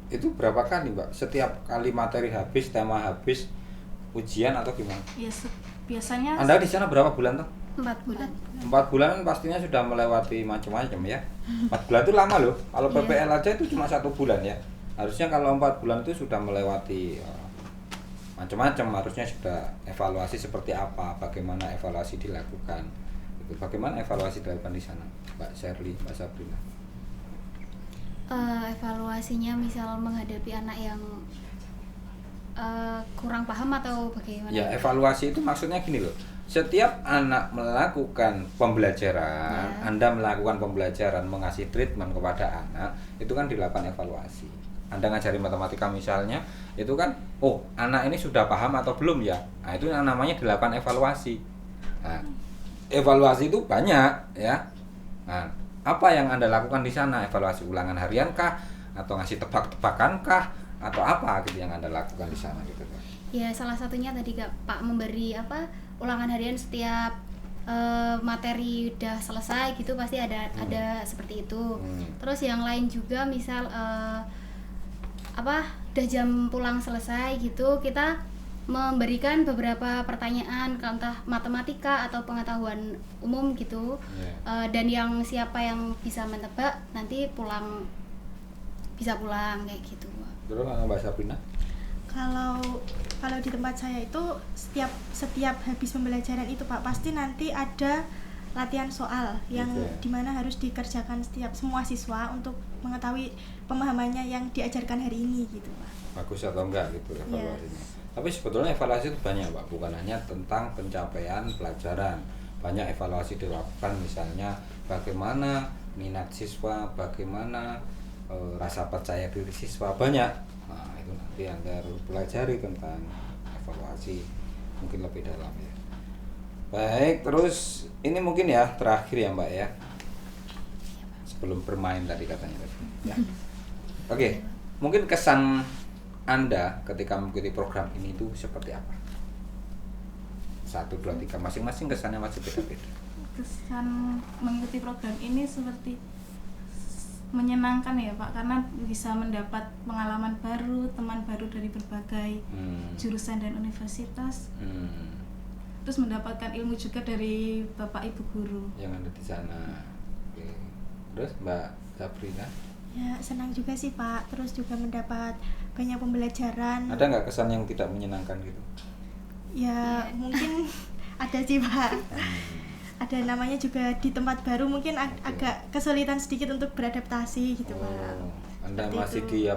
Itu berapa kali Mbak? Setiap kali materi habis, tema habis, ujian atau gimana? Ya biasanya Anda di sana berapa bulan tuh? 4 bulan. 4 bulan kan pastinya sudah melewati macam-macam ya. 4 bulan itu lama loh. Kalau PPL aja itu cuma 1 bulan ya. Harusnya kalau 4 bulan itu sudah melewati macam-macam. Harusnya sudah evaluasi seperti apa, bagaimana evaluasi dilakukan. Itu bagaimana evaluasi dilakukan di sana, Mbak Sherly, Mbak Sabrina? Evaluasinya misal menghadapi anak yang kurang paham atau bagaimana? Ya, evaluasi itu maksudnya gini loh. Setiap anak melakukan pembelajaran, Anda melakukan pembelajaran, mengasih treatment kepada anak, itu kan dilakukan evaluasi. Anda ngajarin matematika misalnya, itu kan, oh anak ini sudah paham atau belum ya? Nah itu yang namanya dilakukan evaluasi. Nah, evaluasi itu banyak ya. Nah, apa yang Anda lakukan di sana? Evaluasi ulangan harian kah? Atau ngasih tebak-tebakan kah? Atau apa gitu yang Anda lakukan di sana gitu? Ya salah satunya tadi Pak memberi ulangan harian setiap materi udah selesai gitu, pasti ada seperti itu. Terus yang lain juga misal udah jam pulang selesai gitu, kita memberikan beberapa pertanyaan entah matematika atau pengetahuan umum gitu. Dan yang siapa yang bisa menebak nanti bisa pulang kayak gitu. Terus Mbak Sabrina? Kalau di tempat saya itu setiap habis pembelajaran itu Pak, pasti nanti ada latihan soal yang dimana harus dikerjakan semua siswa untuk mengetahui pemahamannya yang diajarkan hari ini gitu Pak. Bagus atau enggak gitu evaluasinya. Tapi sebetulnya evaluasi itu banyak Pak, bukan hanya tentang pencapaian pelajaran. Banyak evaluasi dilakukan, misalnya bagaimana minat siswa, bagaimana rasa percaya diri siswa, banyak. Nah itu nanti Anda harus pelajari tentang evaluasi mungkin lebih dalam ya. Baik, terus ini mungkin ya terakhir ya Mbak ya, sebelum bermain tadi katanya ya. Oke, mungkin kesan Anda ketika mengikuti program ini itu seperti apa? 1, 2, 3, masing-masing kesannya masih beda-beda. Kesan mengikuti program ini seperti menyenangkan ya Pak, karena bisa mendapat pengalaman baru, teman baru dari berbagai jurusan dan universitas. Terus mendapatkan ilmu juga dari Bapak Ibu guru yang ada di sana. Oke. Terus Mbak Sabrina? Ya senang juga sih Pak, terus juga mendapat banyak pembelajaran. Ada nggak kesan yang tidak menyenangkan gitu? Ya mungkin ada sih Pak. Ada namanya juga di tempat baru, mungkin agak kesulitan sedikit untuk beradaptasi gitu Pak. Anda Seperti masih itu.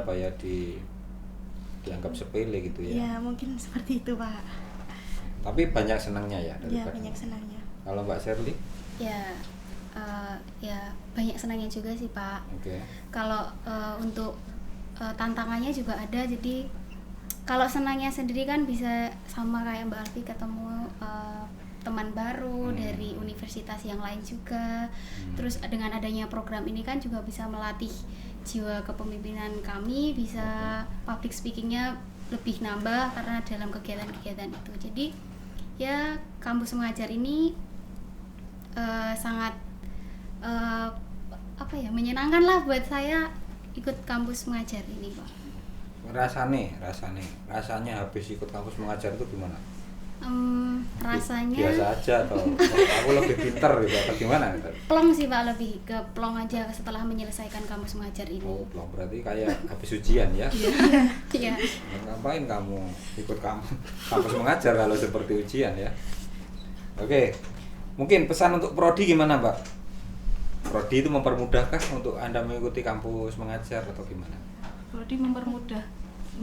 dianggap sepele gitu ya? Ya mungkin seperti itu Pak. Tapi banyak senangnya ya? Ya banyak senangnya. Kalau Mbak Sherly? Ya banyak senangnya juga sih Pak. Oke. Kalau untuk tantangannya juga ada, jadi kalau senangnya sendiri kan bisa sama kayak Mbak Alfi, ketemu teman baru dari universitas yang lain juga. Terus dengan adanya program ini kan juga bisa melatih jiwa kepemimpinan kami, bisa public speakingnya lebih nambah karena dalam kegiatan-kegiatan itu. Jadi ya kampus mengajar ini sangat menyenangkan lah buat saya ikut kampus mengajar ini Pak. rasanya habis ikut kampus mengajar itu gimana? Rasanya Biasa aja atau aku lebih pinter gitu atau gimana gitu? plong sih Pak, lebih ke plong aja setelah menyelesaikan kampus mengajar ini. Oh, belum, berarti kayak habis ujian ya? Iya. Ngapain kamu ikut kampus mengajar kalau seperti ujian ya? Oke, mungkin pesan untuk prodi gimana Mbak? Prodi itu mempermudahkah untuk Anda mengikuti kampus mengajar atau gimana? Prodi mempermudah,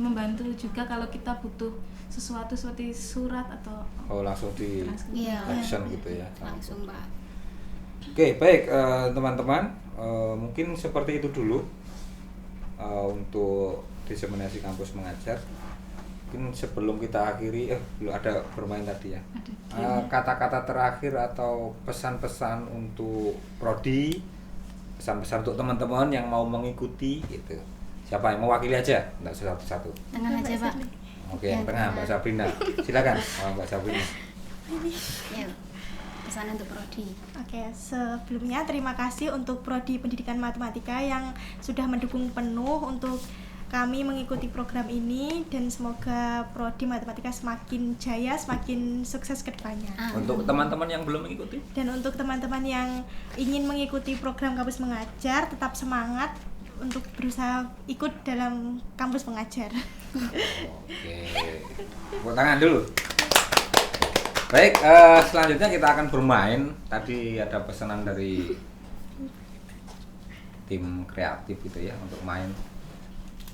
membantu juga kalau kita butuh sesuatu seperti surat atau Langsung di Iya. action gitu ya? Langsung Pak. Oke, baik teman-teman, mungkin seperti itu dulu untuk diseminasi kampus mengajar. Mungkin sebelum kita akhiri, belum ada bermain tadi ya. Kata-kata terakhir atau pesan-pesan untuk prodi, pesan-pesan untuk teman-teman yang mau mengikuti gitu. Siapa yang mewakili aja? Enggak satu-satu. Tengah aja Pak. Oke, yang tengah Mbak Sabrina. Silakan, Mbak Sabrina. Ya. Pesan untuk prodi. Oke, sebelumnya terima kasih untuk Prodi Pendidikan Matematika yang sudah mendukung penuh untuk kami mengikuti program ini, dan semoga Prodi Matematika semakin jaya, semakin sukses ke depannya. Untuk teman-teman yang belum mengikuti? Dan untuk teman-teman yang ingin mengikuti program kampus mengajar, tetap semangat untuk berusaha ikut dalam kampus mengajar. Oke, tepuk tangan dulu. Baik, selanjutnya kita akan bermain. Tadi ada pesanan dari tim kreatif gitu ya untuk main.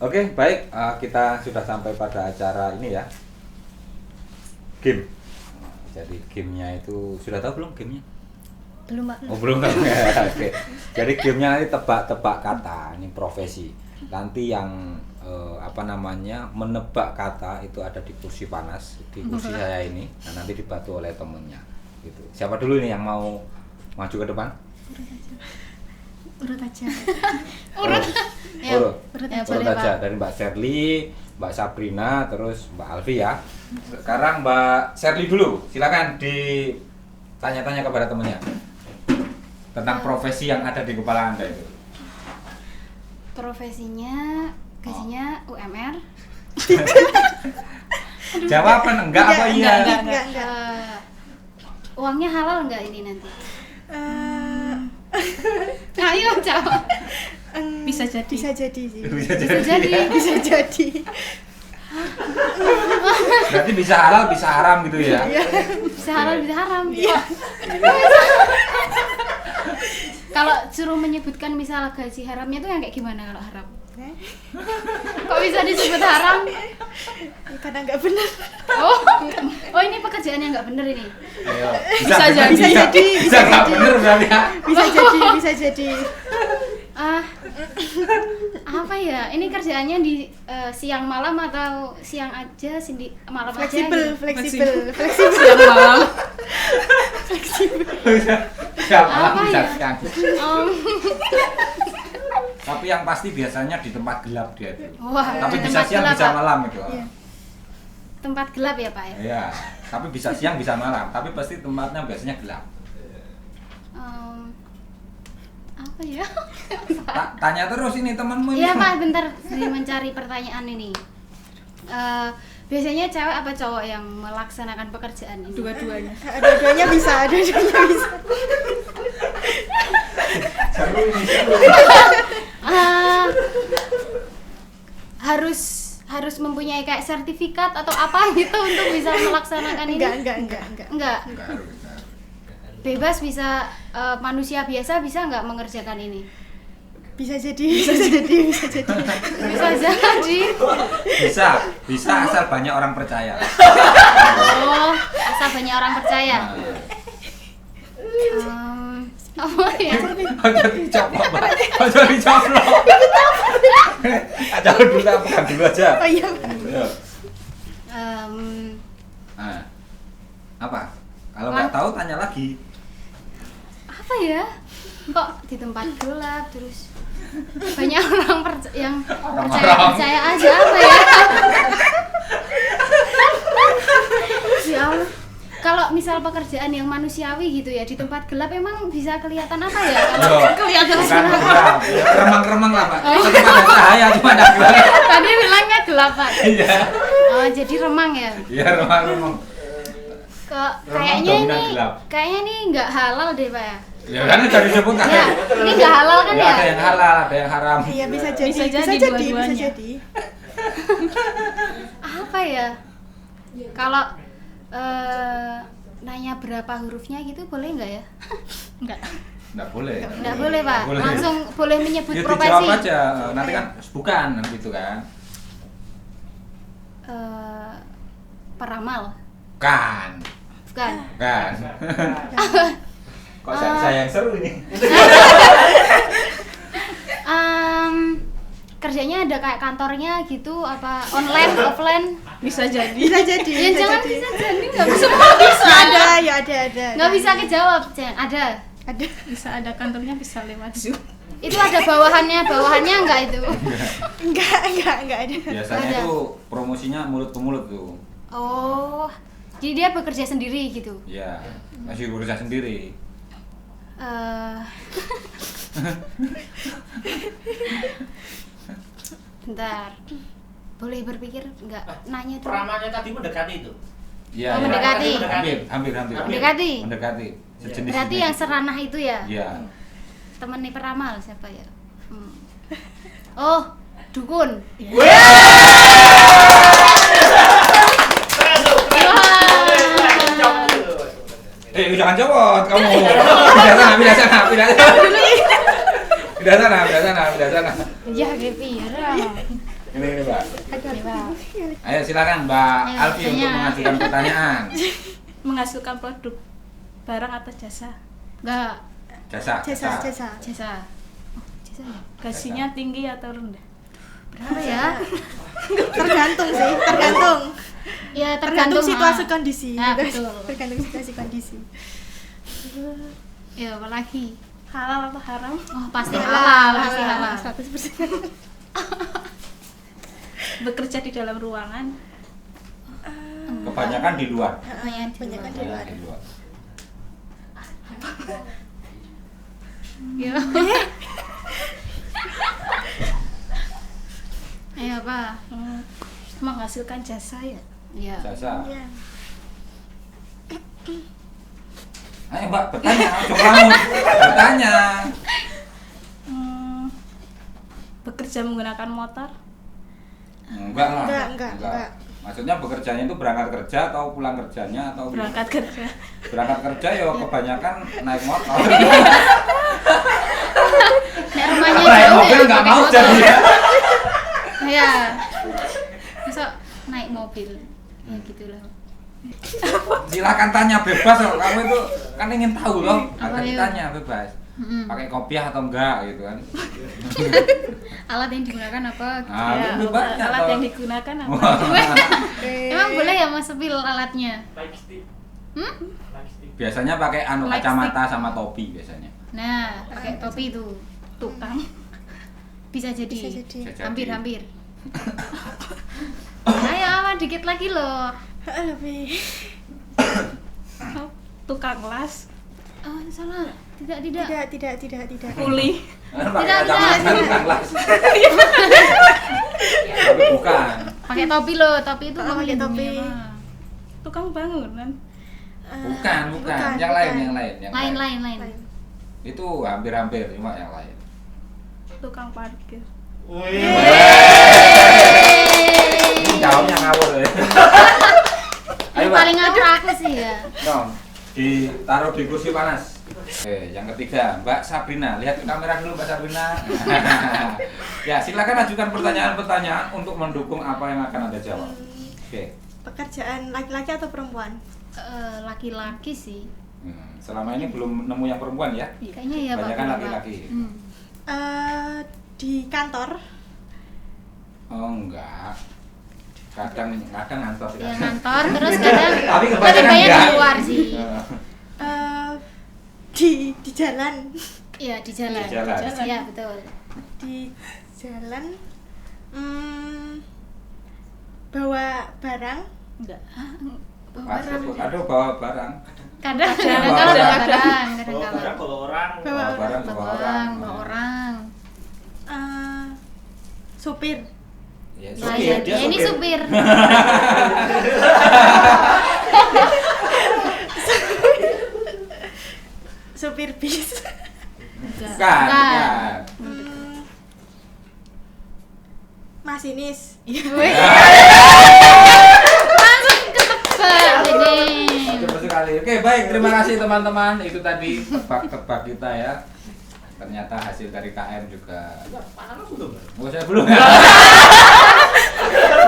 Oke, baik, kita sudah sampai pada acara ini ya, game. Jadi gamenya itu sudah tahu belum gamenya? Belum Pak. Oh belum. Oke. Jadi gamenya nanti tebak-tebak kata, ini profesi. Nanti yang menebak kata itu ada di kursi panas di kursi saya ini. Nah, nanti dibantu oleh temennya. Gitu. Siapa dulu nih yang mau maju ke depan? Urut aja. Urut. Ya, Urut boleh, aja Pak. dari Mbak Sherly, Mbak Sabrina, terus Mbak Alfi ya. Sekarang Mbak Sherly dulu. Silakan ditanya-tanya kepada temennya tentang profesi yang ada di kepala Anda itu. Profesinya, gajinya UMR. Jawaban enggak apa iya? Enggak. Uangnya halal enggak ini nanti? Ayo jawab. Bisa jadi. Bisa jadi sih. Bisa Bisa jadi. jadi. Bisa jadi. Berarti bisa halal, bisa haram gitu ya? Bisa halal, bisa haram. Iya. Kalau suruh menyebutkan misal gaji haramnya tuh yang kayak gimana kalau haram? Kok bisa disebut haram? Karena nggak benar. Oh ini pekerjaan yang nggak bener ini. Ayo. Bisa bener, jadi. Bisa nggak bener berarti ya? Bisa jadi. Apa ya? Ini kerjaannya di siang malam atau siang aja, malam Fleksibel, aja? fleksibel. Siang malam. Siang malam Apa bisa ya? siang. Oh. Tapi yang pasti biasanya di tempat gelap dia itu. Wah, Tapi di bisa tempat siang gelap, bisa Pak. malam gitu. Iya. Tempat gelap ya Pak ya? Iya. Tapi bisa siang bisa malam. Tapi pasti tempatnya biasanya gelap. Apa ya? Tanya terus ini temanmu ini. Iya Pak, bentar saya mencari pertanyaan ini. Biasanya cewek apa cowok yang melaksanakan pekerjaan ini? Dua-duanya. Dua-duanya bisa. Seru ini. Harus mempunyai kayak sertifikat atau apa gitu untuk bisa melaksanakan ini? Enggak. Bebas bisa, manusia biasa bisa nggak mengerjakan ini? Bisa jadi. Bisa jadi. Bisa jadi. Bisa asal banyak orang percaya. Oh, asal banyak orang percaya. Apa ya? Aja dicoplok, Pak. Aja dicoplok. Aja dulu pegang dulu aja. Oh iya. Iya. Apa? Kalau nggak tahu tanya lagi. Apa ya? Kok di tempat gelap terus banyak orang yang percaya aja apa ya? Ya Allah. Kalau misal pekerjaan yang manusiawi gitu ya di tempat gelap emang bisa kelihatan apa ya? Loh, Kelihatan bukan gelap. gelap, ya, remang-remang lah Pak. Tetap ada cahaya, cuma ada gelap. Tadi bilangnya gelap Pak. Iya. Oh, jadi remang ya. Iya, remang-remang. Kayaknya dominan ini gelap. kayaknya ini nggak halal deh Pak ya. Ya kan dari disebut kan. Ya, ini nggak halal kan Ya, ya? ada yang halal, ada yang haram. Iya bisa jadi, Bisa bisa jadi jadi, dua-duanya. bisa jadi. Apa ya? Kalau nanya berapa hurufnya gitu boleh nggak ya? Enggak. Nggak boleh. Nggak boleh Pak. Nggak boleh. Langsung boleh menyebut Ya, profesi. dijawab aja. Nanti kan bukan gitu kan. Peramal. Bukan. Bukan. Bukan. Kok saya yang seru ini? Kerjanya ada kayak kantornya gitu apa online offline? Bisa jadi. Bisa jadi. Ya bisa jangan jadi. bisa jadi nggak bisa bisa. Ada, ya ada. Nggak bisa kejawab, ada. Ada. Bisa ada kantornya, bisa lewat Zoom. Itu ada bawahannya nggak itu? Enggak ada. Biasanya Ada. itu promosinya mulut ke mulut tuh. Oh, jadi dia bekerja sendiri gitu. Ya, masih bekerja sendiri. Bentar, boleh berpikir nggak nanya tuh? Peramalnya tadi mendekati itu. Ya, Oh, ya. mendekati. Hampir. Mendekati. Mendekati. Sejenis. Berarti yang seranah itu ya? Iya. Temennya peramal siapa ya? Oh, dukun. Jangan copot kamu. Pindah sana. Pindah sana. Ya, gepira. Ini Mbak. Coba. Ayo silakan Mbak Ayo, Alfi untuk tanya. mengajukan pertanyaan. Menghasilkan produk barang atau jasa. Enggak, Jasa. Jasa. jasa. Oh, jasa ya? Gajinya tinggi atau rendah? Berapa ya? Tergantung sih, tergantung. Ya Tergantung situasi ah. kondisi. Nah, gitu. betul. Tergantung situasi kondisi. Ya, apalagi? Halal atau haram? Oh, pasti halal, pasti halal. 100%. Bekerja di dalam ruangan. Kebanyakan di luar. Banyak di luar. Di luar. Ya. Ayo apa? Menghasilkan jasa ya. Ya. Jasa. Iya. Ayo Mbak bertanya, coba kamu bertanya. Bekerja menggunakan motor. Enggak lah. Enggak. Maksudnya bekerjanya itu berangkat kerja atau pulang kerjanya atau Berangkat kerja. berangkat kerja ya kebanyakan naik motor. Nek rumahnya Naik jauh mobil ya nggak pakai mau motor. jadi ya. Ya. Masa naik mobil. Ya gitulah. Silakan tanya bebas loh. Kamu itu kan ingin tahu loh. Apa Ada yuk? ditanya bebas. Mm-mm. Pakai kopiah atau enggak gitu kan. Alat yang digunakan apa? Ah, Ya, itu bebasnya alat toh. yang digunakan apa? Emang boleh ya Mas sepil alatnya? Biasanya pakai anu Lightstick. kacamata sama topi biasanya. Nah, pakai topi itu. Tukang. Bisa jadi. Bisa jadi. Bisa jadi. Hampir-hampir. Ayo, awan dikit lagi loh. Lebih. Tukang las. Oh, salah. Tidak. Tidak. Kuli. Pakai Tidak. kacamata tukang las. Tapi bukan. Pakai topi loh. Topi itu Oh, pakai topi. apa? Tukang bangunan. Bukan. Yang lain. Lain. Itu hampir-hampir cuma yang lain. Tukang parkir. Ini jawabnya ngawur ya. Ayo, Pak. Paling ngawur aku sih ya. Dong, ditaruh di kursi panas. Oke, yang ketiga, Mbak Sabrina. Lihat ke kamera dulu, Mbak Sabrina. Ya, silakan ajukan pertanyaan-pertanyaan untuk mendukung apa yang akan Anda jawab. Oke. Pekerjaan laki-laki atau perempuan? Laki-laki sih. Selama ini belum nemu yang perempuan ya? Kayaknya ya Pak. Banyakan Pak. laki-laki. Di kantor. Oh, enggak. Kadang ngantor sih. Ya ngantor terus kadang Tapi lebih kebanyakan banyak di enggak. luar sih. Di jalan. Iya di jalan. Di jalan. Iya betul. Di jalan. Bawa barang. Enggak. Aduh, bawa barang. Kadang Bawa barang, kadang Bawa kala. barang, bawa orang. Bawa barang, bawa orang. Bawa orang. Supir. Ya, Nah, supir, ya, dia ini supir. Supir bis. Bukan. Masinis. Wih. Langsung ketebak ini. Betul sekali. Oke, baik. Terima kasih teman-teman. Itu tadi tebak-tebak kita ya. Ternyata hasil dari KM juga. Oh, saya belum.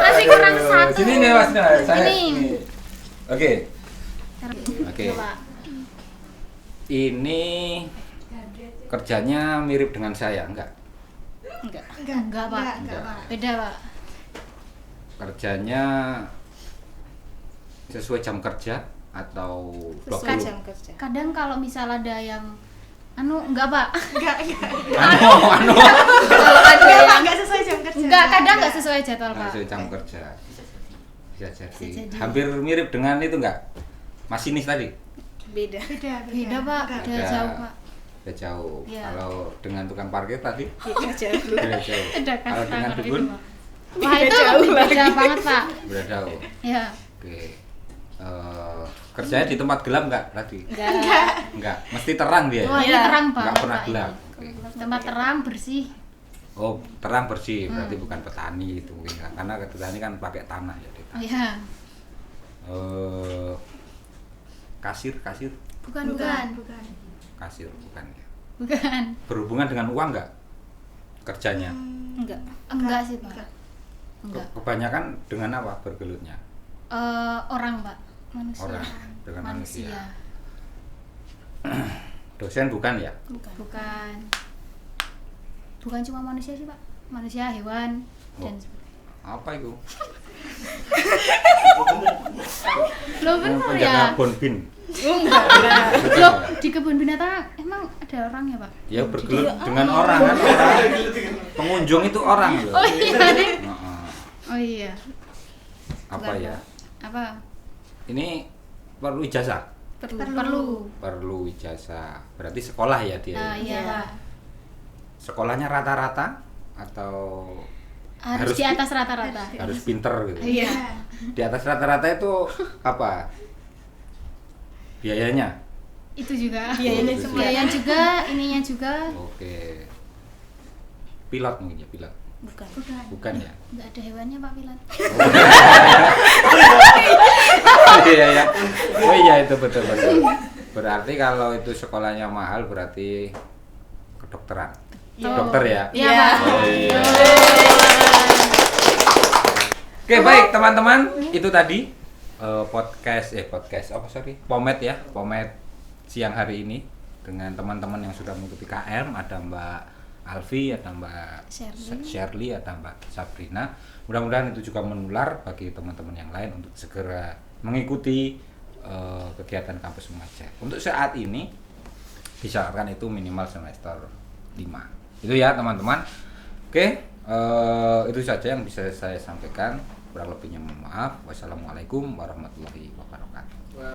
Masih kurang satu. Sini nih Mas. Nah, saya. Ini. Nih. Oke. Oke. Coba. Ini kerjanya mirip dengan saya, enggak? Enggak, Pak. Enggak. Beda, Pak. Kerjanya sesuai jam kerja atau 20? Kadang kalau misal ada yang enggak, Pak. Enggak. Anu. Kalau ada yang Enggak sesuai jam kerja. enggak, kadang enggak sesuai jadwal, Pak. Sesuai jam kerja. Bisa jadi. Bisa jadi. Hampir mirip dengan itu enggak? Masinis tadi? Beda, Beda, Pak. Beda Beda. jauh, Pak. Beda jauh. Iya. Kalau dengan tukang parkir tadi? Beda jauh. Beda jauh. Beda kan Kalau dengan standar dukun? itu, Pak. Wah, itu lebih beda banget, Pak. Beda jauh. Ya. Oke. Kerjanya di tempat gelap enggak tadi? Enggak. Mesti terang dia. Wah, ini terang banget, Enggak pernah Pak. gelap. Ini. Oke. Tempat terang, bersih. Oh, terang bersih. Berarti bukan petani itu mungkin. Karena petani kan pakai tanah ya. Oh iya. Kasir. Bukan. Kasir bukan ya. Bukan. Berhubungan dengan uang enggak? Kerjanya. Enggak sih, Pak. Enggak. Kebanyakan dengan apa bergelutnya? Orang, Pak. Manusia. Orang dengan manusia. Manusia. Dosen bukan ya? Bukan. Bukan cuma manusia sih, Pak. Manusia, hewan, dan Apa itu? Loh, bener Penjaga ya? bonbin. Loh, di kebun binatang emang ada orang ya, Pak? Ya bergelut dengan orang kan. Pengunjung itu orang loh. Oh iya nih. Heeh. Oh iya. Apa Bukan, ya? Pak. Apa? Ini perlu ijazah. Perlu. Perlu ijazah. Berarti sekolah ya dia. Nah, iya, Pak. Sekolahnya rata-rata atau Harus di atas rata-rata. harus pinter gitu. Iya. Di atas rata-rata itu apa? Biayanya? Itu juga. Biayanya juga. Biaya juga, ininya juga. Oke. Pilot mungkin ya, pilot. Bukan. Bukan ya? Enggak ada hewannya, Pak Pilot. Iya ya. Oh iya itu betul. Berarti kalau itu sekolahnya mahal berarti kedokteran. Dokter ya? Iya, Pak. Oh iya. Oke, baik teman-teman, itu tadi Pomed ya, Pomed siang hari ini dengan teman-teman yang sudah mengikuti KM. Ada Mbak Alfi, ada Mbak Shirley, ada Mbak Sabrina. Mudah-mudahan itu juga menular bagi teman-teman yang lain untuk segera mengikuti kegiatan kampus mengajar. Untuk saat ini disyaratkan itu minimal semester 5. Itu ya teman-teman. Oke, itu saja yang bisa saya sampaikan. Kurang lebihnya mohon maaf. Wassalamualaikum warahmatullahi wabarakatuh.